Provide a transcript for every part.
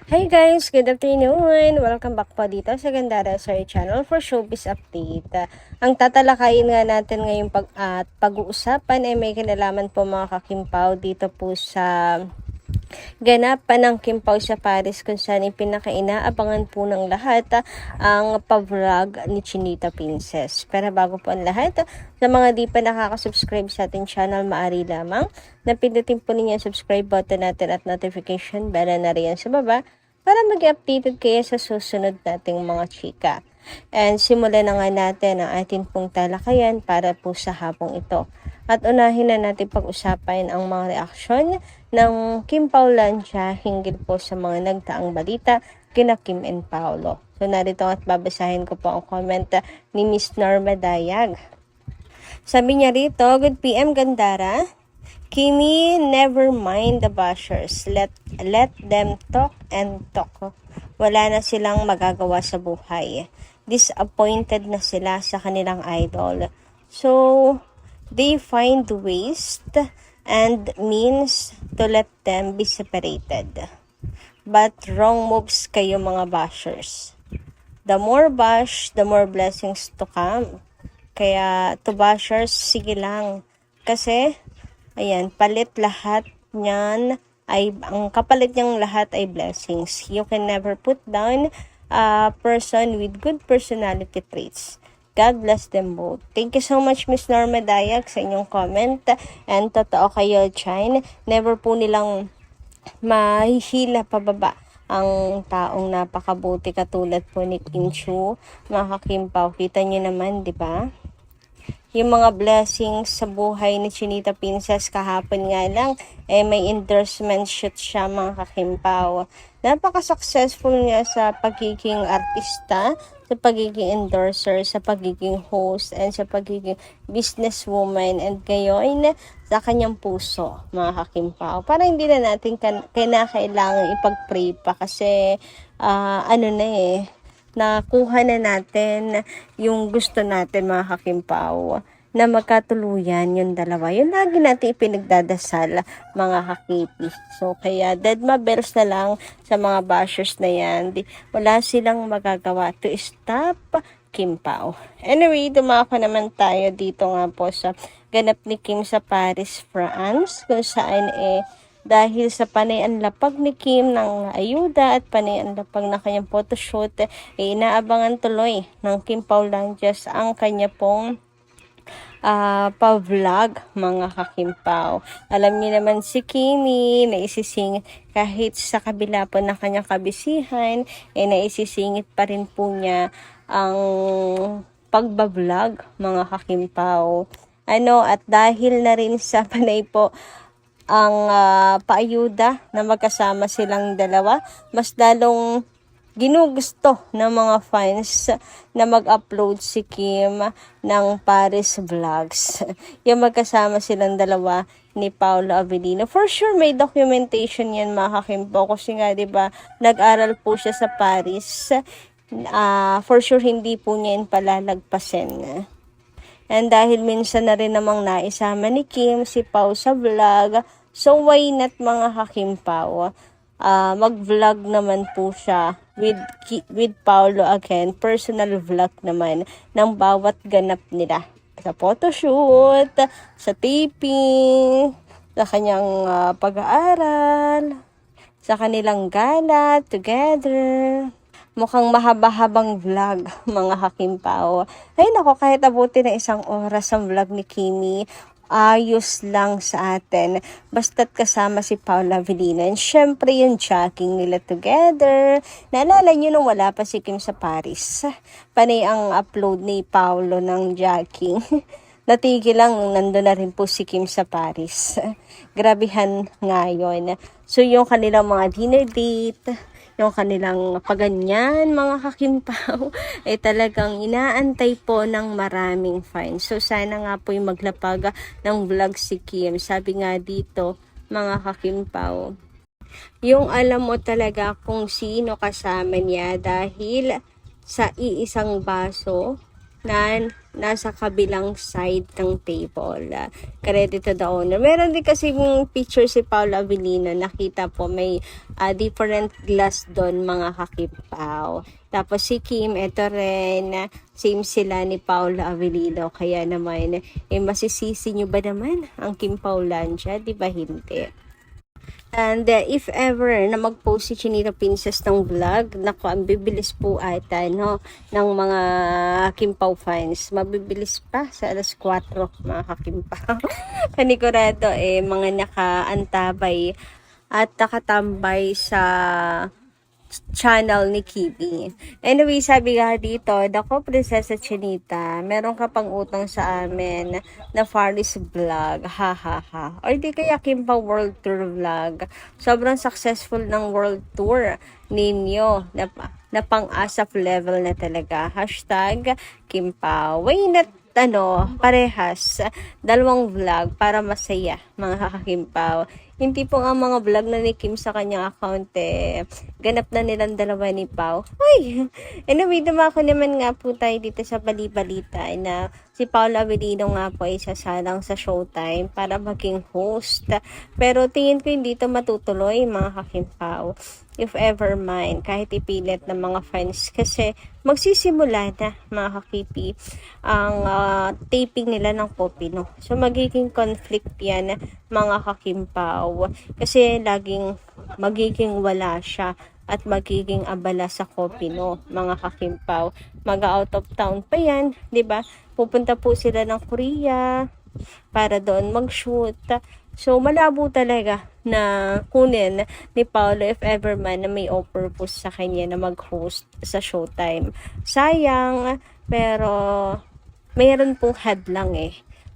Hi guys, good afternoon! Welcome back po dito sa Gandara Sir Channel for Showbiz Update. Ang tatalakayin nga natin ngayong pag-uusapan ay may kinalaman po mga kakimpaw dito po sa ganap ng Kimpaw sa Paris kung saan ipinakainaabangan po ng lahat ang pa-vlog ni Chinita Princess. Pero bago po ang lahat, sa mga di pa nakaka-subscribe sa ating channel, maaari lamang na pindutin po ninyo ang subscribe button natin at notification bell na riyan sa baba para mag-updated kayo sa susunod nating mga chika. And simulan na nga natin ang ating pong talakayan para po sa hapong ito. At unahin na natin pag-usapan ang mga reaksyon ng Kim Paulancia hinggil po sa mga nagdaang balita kina Kim and Paolo. So narito at babasahin ko po ang comment ni Miss Norma Dayag. Sabi niya rito, "Good PM Gandara. Kimi, never mind the bashers. Let them talk and talk. Wala na silang magagawa sa buhay. Disappointed na sila sa kanilang idol. So, they find ways and means to let them be separated. But wrong moves kayo mga bashers. The more bash, the more blessings to come. Kaya to bashers, sige lang. Kasi, ayan, palit lahat niyan ang kapalit niyang lahat ay blessings. You can never put down a person with good personality traits. God bless them both." Thank you so much, Miss Norma Dayak, sa inyong comment. And totoo kayo, Chine. Never po nilang mahihila pababa ang taong napakabuti katulad po ni Kim Chu. Mga kakimpaw, kita nyo naman, di ba? Yung mga blessings sa buhay ni Chinita Princess kahapon nga lang, may endorsement shoot siya mga kakimpaw. Napaka-successful niya sa pagiging artista, sa pagiging endorser, sa pagiging host, and sa pagiging businesswoman, and ngayon sa kanyang puso, mga kakimpaw. Para hindi na natin kailangan ipag-pray pa kasi nakuha na natin yung gusto natin mga kakimpaw na magkatuluyan yung dalawa. Yun lagi natin ipinagdadasal mga kakipi. So kaya dead ma bells na lang sa mga bashers na yan. Wala silang magagawa to stop Kimpaw. Anyway, dumako naman tayo dito nga po sa ganap ni Kim sa Paris, France, kung saan dahil sa panay ang lapag ni Kim ng ayuda at panay ang lapag na kanyang photoshoot, inaabangan tuloy ng Kim Paulancias ang kanya pong pa-vlog mga kakimpaw. Alam niyo naman si Kimi, naisisingit kahit sa kabila po ng kanyang kabisihan, naisisingit pa rin po niya ang pagbablog mga kakimpaw. At dahil na rin sa panay po ang paayuda na magkasama silang dalawa, mas lalong ginugusto ng mga fans na mag-upload si Kim ng Paris Vlogs. Yung magkasama silang dalawa ni Paolo Avellino. For sure, may documentation yan mga kakimpo. Kasi nga, diba, nag-aral po siya sa Paris. For sure, hindi po niya yun palalagpasin. And dahil minsan na rin namang naisama ni Kim si Pao sa vlog, so why not mga kakimpaw? Mag-vlog naman po siya with Paolo again, personal vlog naman ng bawat ganap nila. Sa photoshoot, sa taping, sa kanyang pag-aaral, sa kanilang gala together. Mukhang mahaba-habang vlog, mga kakimpaw. Ay nako, kahit abuti na 1 oras ang vlog ni Kimi, ayos lang sa atin. Basta't kasama si Paula Avellino. And syempre yung jogging nila together. Naalala nyo nung wala pa si Kim sa Paris. Panay ang upload ni Paolo ng jogging. Natigil lang nung nandun na rin po si Kim sa Paris. Grabihan ngayon. So yung kanilang mga dinner date, yung kanilang paganyan, mga kakimpaw, ay talagang inaantay po ng maraming fans. So, sana nga po yung maglapag ng vlog si Kim. Sabi nga dito, mga kakimpaw, yung alam mo talaga kung sino kasama niya dahil sa iisang baso na nasa kabilang side ng table. Credit to the owner. Meron din kasi yung picture si Paolo Avellino. Nakita po may different glass doon, mga kakimpaw. Tapos si Kim, ito rin, same sila ni Paolo Avellino. Kaya naman, masisisi nyo ba naman ang Kim Paulandia? Di ba hindi? And if ever na mag-post si Chinita Princess ng vlog, naku, ang bibilis po ata, no, ng mga Kimpaw fans. Mabibilis pa sa alas 4, mga kakimpaw. Panigurado, mga nakaantabay at nakatambay sa channel ni Kibi. Anyway, sabi nga dito, Dako Prinsesa Chinita, meron ka pang utang sa amin na Faris Vlog, ha ha ha. Or di kaya Kimpa World Tour Vlog. Sobrang successful ng World Tour ninyo na pang-asap level na talaga. Hashtag Kimpa. Why not parehas, dalawang vlog para masaya, mga kakimpaw. Hindi po nga mga vlog na ni Kim sa kanyang account, ganap na nilang dalawa ni Pao. Uy! Anyway, dumako naman nga po tayo dito sa bali-balita na si Paolo Avellino nga po ay sasalang sa Showtime para maging host. Pero tingin ko hindi ito matutuloy, mga kakimpaw. If ever mind, kahit ipilit ng mga fans. Kasi magsisimula na, mga kakipi, ang taping nila ng Kopino. So magiging conflict yan, mga kakimpaw. Kasi laging magiging wala siya at magiging abala sa Kopino, mga kakimpaw. Mag-out of town pa yan, 'di ba? Pupunta po sila ng Korea para doon mag-shoot. So, malabo talaga na kunin ni Paolo if ever man na may offer po sa kanya na mag-host sa Showtime. Sayang, pero mayroon pong hadlang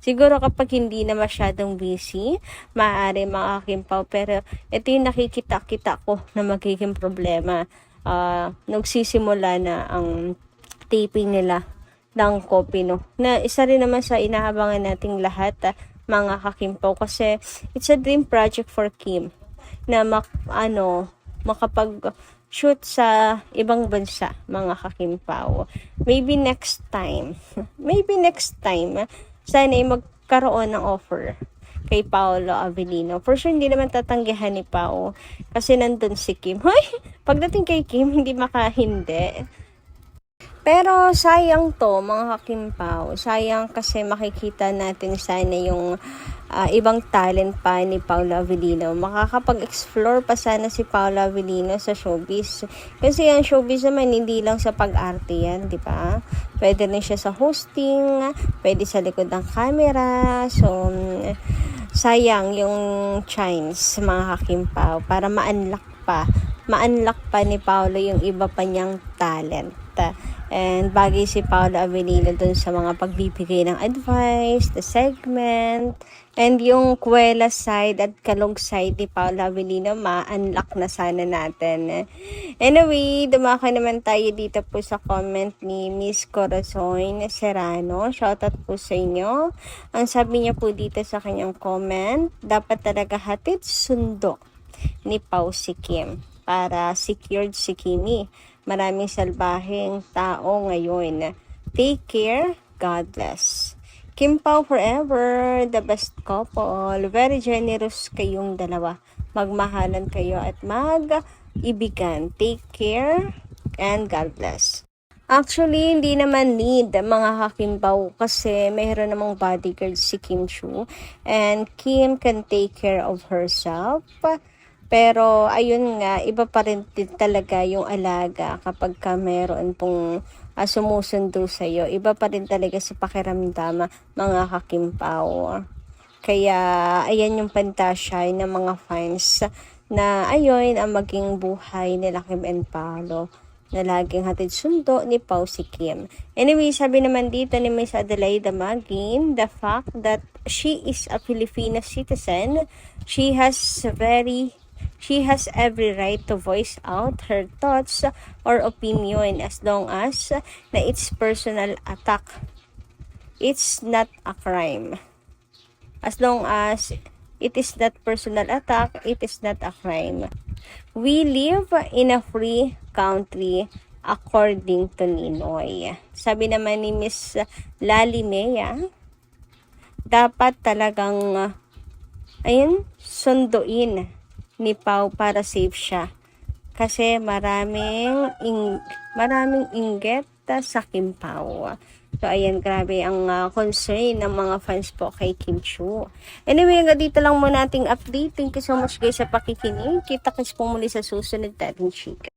Siguro kapag hindi na masyadong busy, maaari mga kimpaw. Pero ito yung nakikita-kita ko na magiging problema. Nagsisimula na ang taping nila ng Kopino. Na isa rin naman sa inahabangan nating lahat, mga kakimpaw, kasi it's a dream project for Kim na makapag shoot sa ibang bansa, mga kakimpaw. Maybe next time sana ay magkaroon ng offer kay Paolo Avellino. For sure, hindi naman tatanggihan ni Pao kasi nandun si Kim. Hoy, pagdating kay Kim, hindi makahindi. Pero sayang to, mga kakimpaw. Sayang kasi makikita natin sana yung ibang talent pa ni Paolo Avellino. Makakapag-explore pa sana si Paolo Avellino sa showbiz. Kasi ang showbiz naman, hindi lang sa pag-arte yan, di ba? Pwede rin siya sa hosting, pwede sa likod ng camera. So, sayang yung chance, mga kakimpaw, para ma-unlock pa ni Paolo yung iba pa niyang talent. And bagay si Paolo Avellino dun sa mga pagbibigay ng advice, the segment, and yung Kuwela side at Kalog side ni Paolo Avellino, ma-unlock na sana natin. Anyway, dumako naman tayo dito po sa comment ni Miss Corazon Serrano. Shoutout po sa inyo. Ang sabi niya po dito sa kanyang comment, dapat talaga hatid sundo ni Pao si Kim para secured si Kimi. Maraming salbaheng tao ngayon. Take care. God bless. Kim Pao forever. The best couple. Very generous kayong dalawa. Magmahalan kayo at mag-ibigan. Take care and God bless. Actually, hindi naman need mga kakimpaw kasi mayroon namang bodyguard si Kim Chiu. And Kim can take care of herself. Pero ayun nga, iba pa rin talaga yung alaga kapag ka meron pong sumusundo sa'yo. Iba pa rin talaga sa pakiramdam, mga kakimpaw. Kaya ayan yung pantasya ng mga fans na ayun ang maging buhay nila Kim and Paolo na laging hatid sundo ni Pao si Kim. Anyway, sabi naman dito ni Miss Adelaida Magin, the fact that she is a Filipino citizen, she has every right to voice out her thoughts or opinion as long as na it's personal attack. It's not a crime. As long as it is not personal attack, it is not a crime. We live in a free country according to Ninoy. Sabi naman ni Miss Lalimea, dapat talagang sunduin ni Pau para safe siya. Kasi maraming inggit sa Kim Pao. So, ayan, grabe ang concern ng mga fans po kay Kim Chiu. Anyway, hanggang dito lang muna ating update. Thank you so much guys sa pakikinig. Kita-kits po muli sa susunod nating chika.